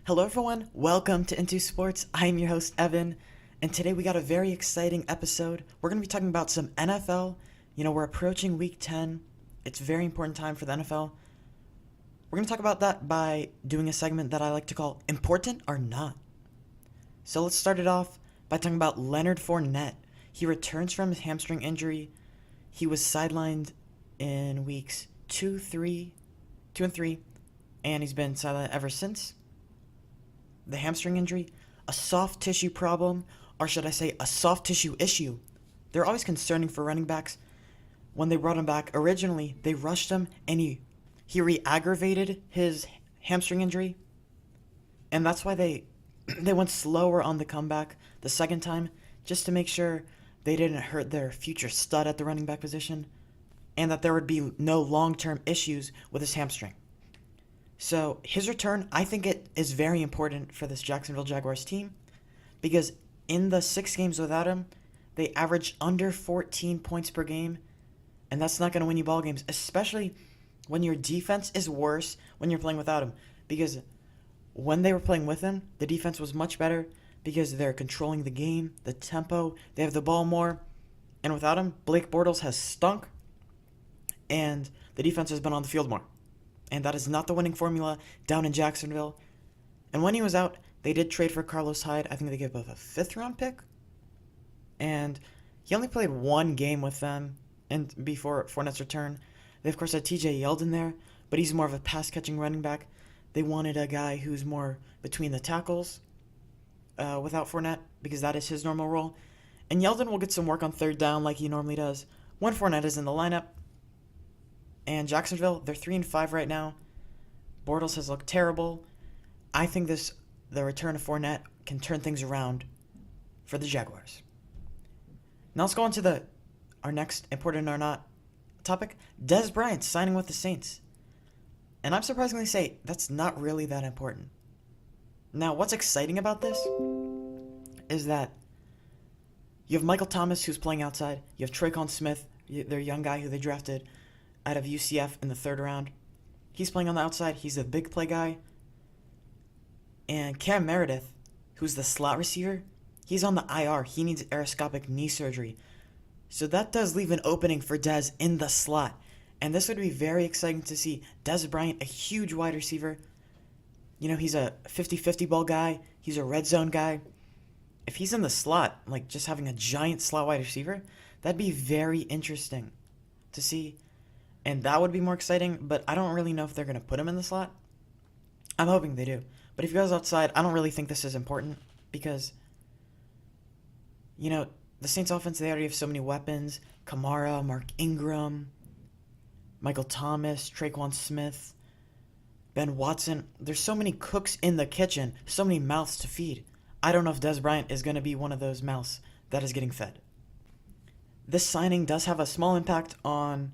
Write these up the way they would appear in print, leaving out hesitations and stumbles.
Hello everyone, welcome to In2Sports. I'm your host Evan, and today we got a very exciting episode. We're going to be talking about some NFL. We're approaching week 10. It's a very important time for the NFL. We're going to talk about that by doing a segment that I like to call Important or Not. So let's start it off by talking about Leonard Fournette. He returns from his hamstring injury. He was sidelined in weeks 2 and 3, and he's been sidelined ever since. The hamstring injury, a soft tissue problem, or should I say a soft tissue issue. They're always concerning for running backs. When they brought him back originally, they rushed him and he re-aggravated his hamstring injury. And that's why they went slower on the comeback the second time, just to make sure they didn't hurt their future stud at the running back position and that there would be no long-term issues with his hamstring. So his return, I think it is very important for this Jacksonville Jaguars team because in the 6 games without him, they averaged under 14 points per game, and that's not going to win you ball games, especially when your defense is worse when you're playing without him. Because when they were playing with him, the defense was much better because they're controlling the game, the tempo, they have the ball more, and without him, Blake Bortles has stunk, and the defense has been on the field more. And that is not the winning formula down in Jacksonville. And when he was out, they did trade for Carlos Hyde. I think they gave up a 5th-round pick. And he only played 1 game with them and before Fournette's return. They, of course, had TJ Yeldon there, but he's more of a pass-catching running back. They wanted a guy who's more between the tackles without Fournette because that is his normal role. And Yeldon will get some work on 3rd down like he normally does when Fournette is in the lineup. And Jacksonville, they're 3-5 right now. Bortles has looked terrible. I think the return of Fournette can turn things around for the Jaguars. Now let's go on to our next important or not topic. Dez Bryant signing with the Saints. And I'm surprisingly say that's not really that important. Now what's exciting about this is that you have Michael Thomas who's playing outside. You have Traquan Smith, their young guy who they drafted out of UCF in the 3rd round. He's playing on the outside. He's a big play guy. And Cam Meredith, who's the slot receiver, he's on the IR. He needs arthroscopic knee surgery. So that does leave an opening for Dez in the slot. And this would be very exciting to see. Dez Bryant, a huge wide receiver. He's a 50-50 ball guy. He's a red zone guy. If he's in the slot, like just having a giant slot wide receiver, that'd be very interesting to see. And that would be more exciting, but I don't really know if they're going to put him in the slot. I'm hoping they do. But if he goes outside, I don't really think this is important because, the Saints offense, they already have so many weapons. Kamara, Mark Ingram, Michael Thomas, Traquan Smith, Ben Watson. There's so many cooks in the kitchen, so many mouths to feed. I don't know if Dez Bryant is going to be one of those mouths that is getting fed. This signing does have a small impact on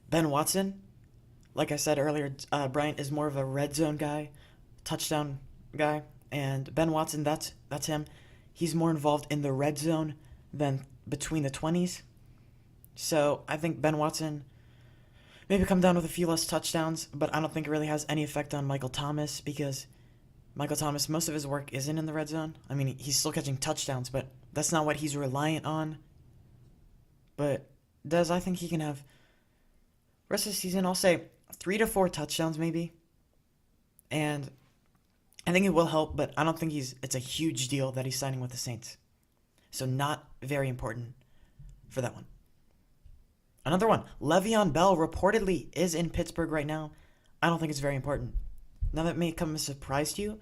Ben Watson. Like I said earlier, Bryant is more of a red zone guy, touchdown guy, and Ben Watson, that's him. He's more involved in the red zone than between the 20s. So I think Ben Watson maybe come down with a few less touchdowns, but I don't think it really has any effect on Michael Thomas because Michael Thomas, most of his work isn't in the red zone. I mean, he's still catching touchdowns, but that's not what he's reliant on. But Dez, I think he can have rest of the season, I'll say 3 to 4 touchdowns maybe. And I think it will help, but I don't think it's a huge deal that he's signing with the Saints. So not very important for that one. Another one, Le'Veon Bell reportedly is in Pittsburgh right now. I don't think it's very important. Now that may come as a surprise to you,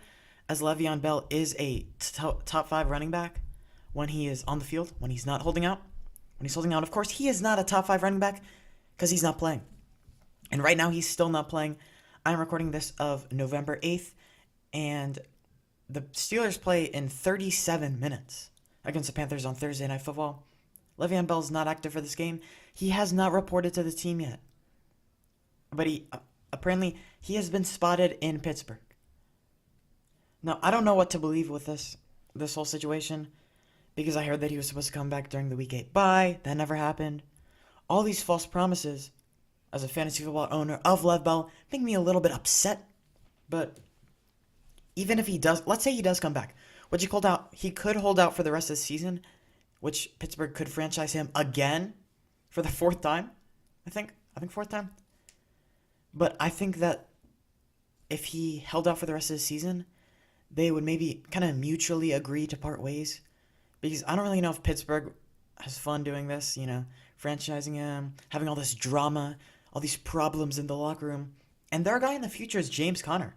as Le'Veon Bell is a top 5 running back when he is on the field, when he's not holding out. When he's holding out, of course, he is not a top 5 running back because he's not playing. And right now, he's still not playing. I'm recording this of November 8th, and the Steelers play in 37 minutes against the Panthers on Thursday Night Football. Le'Veon Bell is not active for this game. He has not reported to the team yet. But apparently, he has been spotted in Pittsburgh. Now, I don't know what to believe with this whole situation, because I heard that he was supposed to come back during the Week 8 bye. That never happened. All these false promises as a fantasy football owner of Lev Bell make me a little bit upset. But even if he does, let's say he does come back, which he could hold out for the rest of the season, which Pittsburgh could franchise him again for the fourth time. I think fourth time. But I think that if he held out for the rest of the season, they would maybe kind of mutually agree to part ways. Because I don't really know if Pittsburgh has fun doing this, franchising him, having all this drama, all these problems in the locker room. And their guy in the future is James Conner.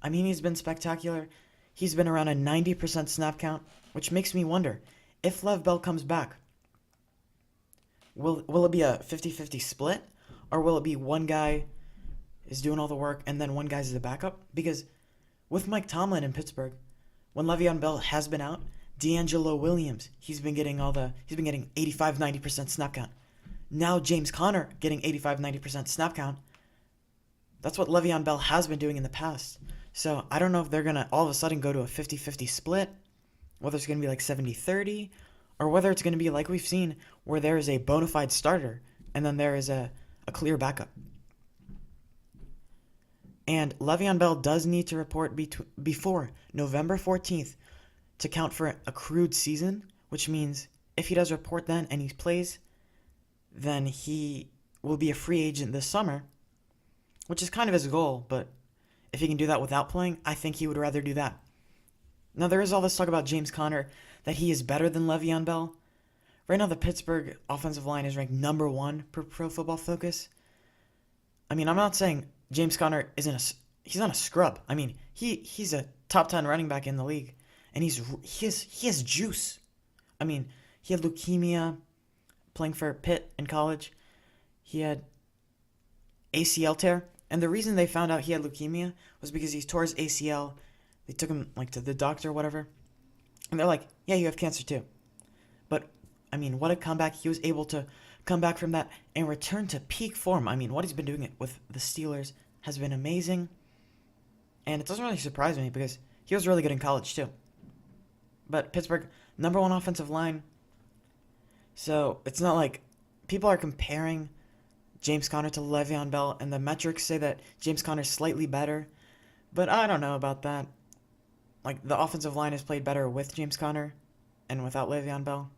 I mean, he's been spectacular. He's been around a 90% snap count, which makes me wonder, if Lev Bell comes back, will it be a 50-50 split? Or will it be one guy is doing all the work and then one guy's the backup? Because with Mike Tomlin in Pittsburgh, when Le'Veon Bell has been out, D'Angelo Williams, he's been getting 85-90% snap count. Now James Conner getting 85-90% snap count. That's what Le'Veon Bell has been doing in the past. So I don't know if they're going to all of a sudden go to a 50-50 split, whether it's going to be like 70-30, or whether it's going to be like we've seen, where there is a bona fide starter and then there is a clear backup. And Le'Veon Bell does need to report before November 14th to count for an accrued season, which means if he does report then and he plays, then he will be a free agent this summer, which is kind of his goal, but if he can do that without playing, I think he would rather do that. Now, there is all this talk about James Conner, that he is better than Le'Veon Bell. Right now, the Pittsburgh offensive line is ranked number 1 per Pro Football Focus. I mean, I'm not saying James Conner he's not a scrub. I mean, he's a top 10 running back in the league, and he has juice. I mean, he had leukemia playing for Pitt in college. He had ACL tear, and the reason they found out he had leukemia was because he tore his ACL. They took him to the doctor or whatever, and they're like, yeah, you have cancer too. But I mean, what a comeback. He was able to come back from that and return to peak form. I mean, what he's been doing with the Steelers has been amazing, and it doesn't really surprise me because he was really good in college too. But Pittsburgh, number 1 offensive line, so it's not like people are comparing James Conner to Le'Veon Bell, and the metrics say that James Conner's slightly better, but I don't know about that. The offensive line has played better with James Conner and without Le'Veon Bell.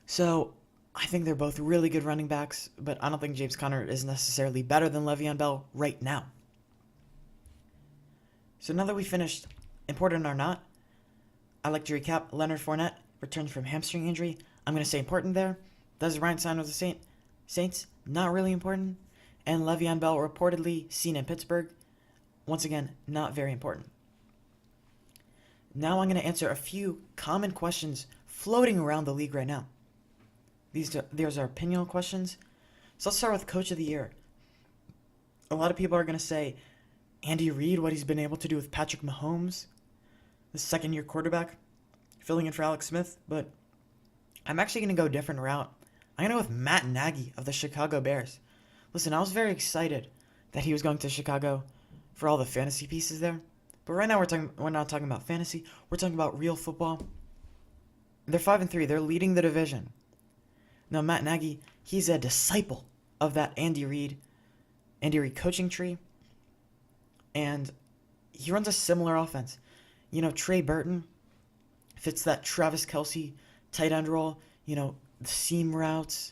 So I think they're both really good running backs, but I don't think James Conner is necessarily better than Le'Veon Bell right now. So now that we finished important or not, I'd like to recap. Leonard Fournette returned from hamstring injury. I'm going to say important there. Does Ryan sign with the Saints? Not really important. And Le'Veon Bell reportedly seen in Pittsburgh. Once again, not very important. Now I'm going to answer a few common questions floating around the league right now. These are opinion questions. So let's start with Coach of the Year. A lot of people are going to say Andy Reid, what he's been able to do with Patrick Mahomes, the second-year quarterback, filling in for Alex Smith. But I'm actually going to go a different route. I'm going to go with Matt Nagy of the Chicago Bears. Listen, I was very excited that he was going to Chicago for all the fantasy pieces there. But right now we're not talking about fantasy. We're talking about real football. They're 5-3. They're leading the division. Now, Matt Nagy, he's a disciple of that Andy Reid coaching tree. And he runs a similar offense. Trey Burton fits that Travis Kelce tight end role. The seam routes.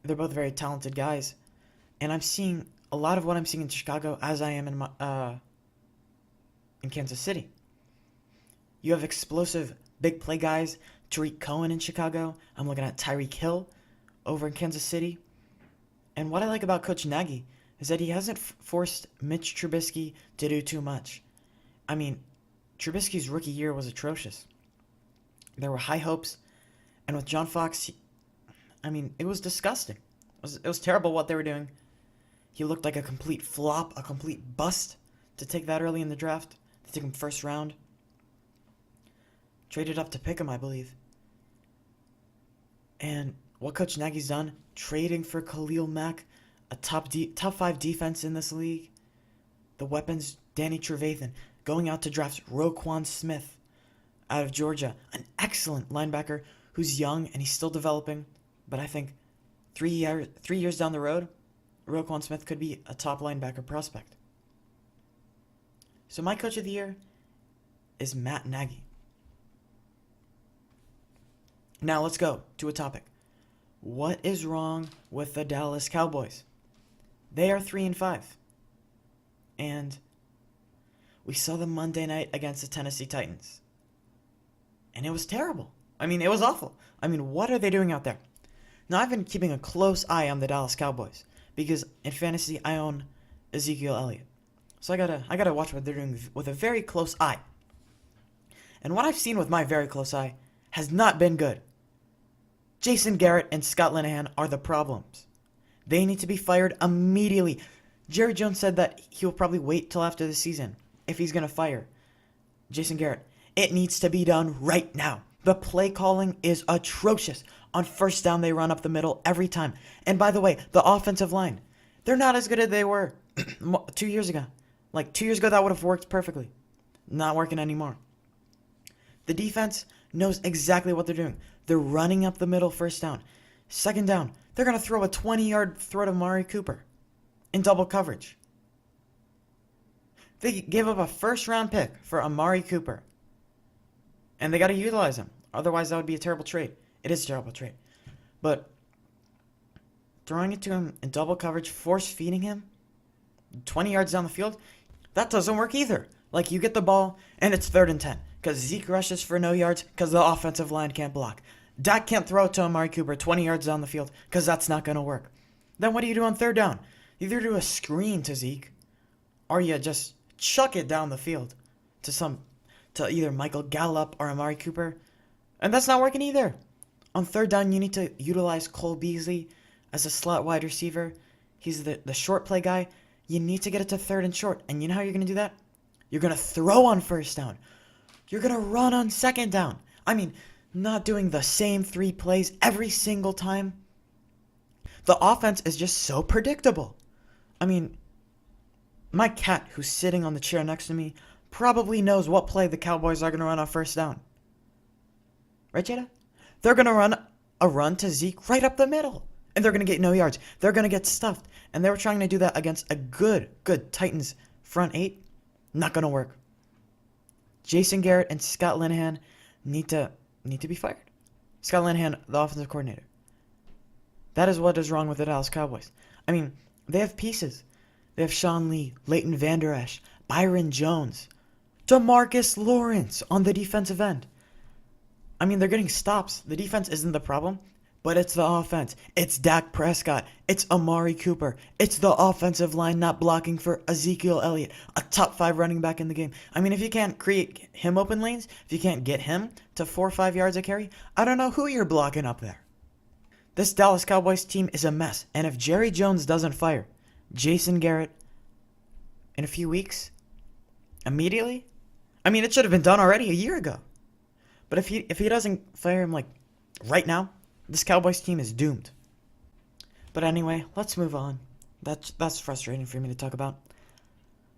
They're both very talented guys. And I'm seeing a lot of what I'm seeing in Chicago as I am in Kansas City. You have explosive big play guys. Tariq Cohen in Chicago. I'm looking at Tyreek Hill over in Kansas City. And what I like about Coach Nagy is that he hasn't forced Mitch Trubisky to do too much. I mean, Trubisky's rookie year was atrocious. There were high hopes. And with John Fox, it was disgusting. It was terrible what they were doing. He looked like a complete flop, a complete bust to take that early in the draft, to take him first round. Traded up to pick him, I believe. And what Coach Nagy's done, trading for Khalil Mack, a top 5 defense in this league. The weapons, Danny Trevathan, going out to draft Roquan Smith out of Georgia, an excellent linebacker who's young and he's still developing. But I think 3 years down the road, Roquan Smith could be a top linebacker prospect. So my coach of the year is Matt Nagy. Now let's go to a topic. What is wrong with the Dallas Cowboys? They are 3-5. And we saw them Monday night against the Tennessee Titans. And it was terrible. It was awful. What are they doing out there? Now, I've been keeping a close eye on the Dallas Cowboys because in fantasy, I own Ezekiel Elliott. So I gotta watch what they're doing with a very close eye. And what I've seen with my very close eye has not been good. Jason Garrett and Scott Linehan are the problems. They need to be fired immediately. Jerry Jones said that he'll probably wait till after the season if he's going to fire Jason Garrett. It needs to be done right now. The play calling is atrocious. On first down, they run up the middle every time. And by the way, the offensive line, they're not as good as they were 2 years ago. Like 2 years ago, that would have worked perfectly. Not working anymore. The defense knows exactly what they're doing. They're running up the middle first down. Second down, they're going to throw a 20-yard throw to Amari Cooper in double coverage. They gave up a first-round pick for Amari Cooper. And they got to utilize him. Otherwise, that would be a terrible trade. It is a terrible trade. But throwing it to him in double coverage, force-feeding him 20 yards down the field, that doesn't work either. Like, you get the ball, and it's 3rd and 10. Because Zeke rushes for no yards because the offensive line can't block. Dak can't throw it to Amari Cooper 20 yards down the field because that's not going to work. Then what do you do on 3rd down? You either do a screen to Zeke or you just chuck it down the field to either Michael Gallup or Amari Cooper. And that's not working either. On 3rd down, you need to utilize Cole Beasley as a slot wide receiver. He's the short play guy. You need to get it to 3rd and short. And you know how you're going to do that? You're going to throw on 1st down. You're going to run on 2nd down. Not doing the same 3 plays every single time. The offense is just so predictable. My cat who's sitting on the chair next to me probably knows what play the Cowboys are going to run on 1st down. Right, Jada? They're going to run a run to Zeke right up the middle. And they're going to get no yards. They're going to get stuffed. And they were trying to do that against a good Titans front 8. Not going to work. Jason Garrett and Scott Linehan need to be fired. Scott Linehan, the offensive coordinator. That is what is wrong with the Dallas Cowboys. They have pieces. They have Sean Lee, Leighton Vander Esch, Byron Jones, DeMarcus Lawrence on the defensive end. They're getting stops. The defense isn't the problem, but it's the offense. It's Dak Prescott. It's Amari Cooper. It's the offensive line not blocking for Ezekiel Elliott, a top 5 running back in the game. If you can't create him open lanes, if you can't get him to 4 or 5 yards a carry, I don't know who you're blocking up there. This Dallas Cowboys team is a mess. And if Jerry Jones doesn't fire Jason Garrett in a few weeks, immediately, it should have been done already a year ago. But if he doesn't fire him right now, this Cowboys team is doomed. But anyway, let's move on. That's frustrating for me to talk about.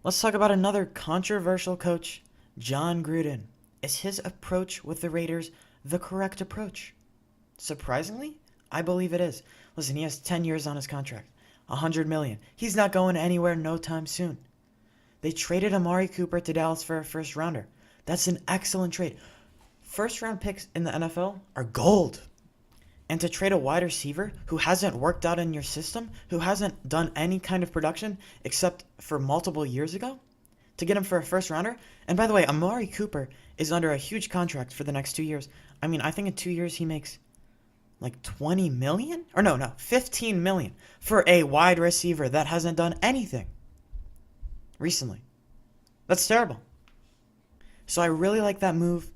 Let's talk about another controversial coach, John Gruden. Is his approach with the Raiders the correct approach? Surprisingly, I believe it is. Listen, he has 10 years on his contract. $100 million. He's not going anywhere no time soon. They traded Amari Cooper to Dallas for a first rounder. That's an excellent trade. First round picks in the NFL are gold. And to trade a wide receiver who hasn't worked out in your system, who hasn't done any kind of production except for multiple years ago, to get him for a first rounder. And by the way, Amari Cooper is under a huge contract for the next 2 years. I think in 2 years he makes like $20 million? Or no, $15 million for a wide receiver that hasn't done anything recently. That's terrible. So I really like that move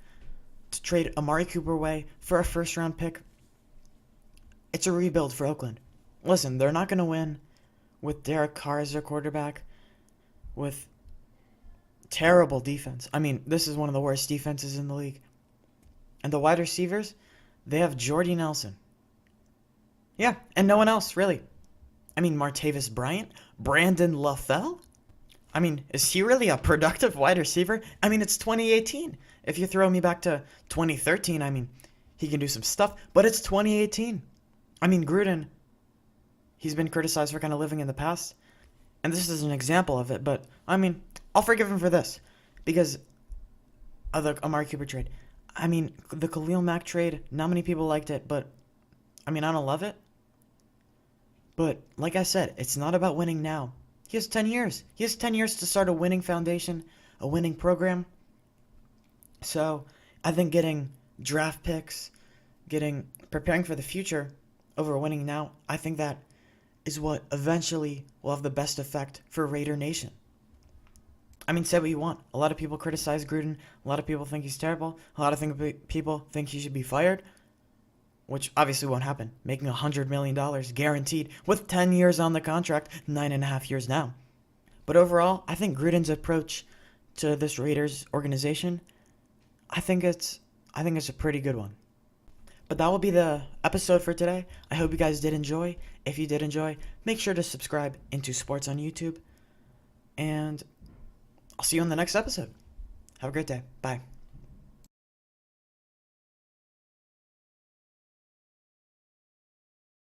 to trade Amari Cooper away for a first round pick. It's a rebuild for Oakland. Listen, they're not going to win with Derek Carr as their quarterback, with terrible defense. This is one of the worst defenses in the league. And the wide receivers, they have Jordy Nelson. Yeah, and no one else, really. Martavis Bryant? Brandon LaFell? Is he really a productive wide receiver? It's 2018. If you throw me back to 2013, he can do some stuff, but it's 2018. Gruden, he's been criticized for kind of living in the past, and this is an example of it, but, I'll forgive him for this because of the Amari Cooper trade. I mean, the Khalil Mack trade, not many people liked it, but I mean, I don't love it. But like I said, it's not about winning now. He has 10 years. He has 10 years to start a winning foundation, a winning program. So I think getting draft picks, preparing for the future over winning now, I think that is what eventually will have the best effect for Raider Nation. I mean, say what you want. A lot of people criticize Gruden. A lot of people think he's terrible. A lot of people think he should be fired, which obviously won't happen. Making $100 million guaranteed with 10 years on the contract, 9.5 years now. But overall, I think Gruden's approach to this Raiders organization, I think it's a pretty good one. But that will be the episode for today. I hope you guys did enjoy. If you did enjoy, make sure to subscribe into Sports on YouTube. And I'll see you on the next episode. Have a great day. Bye.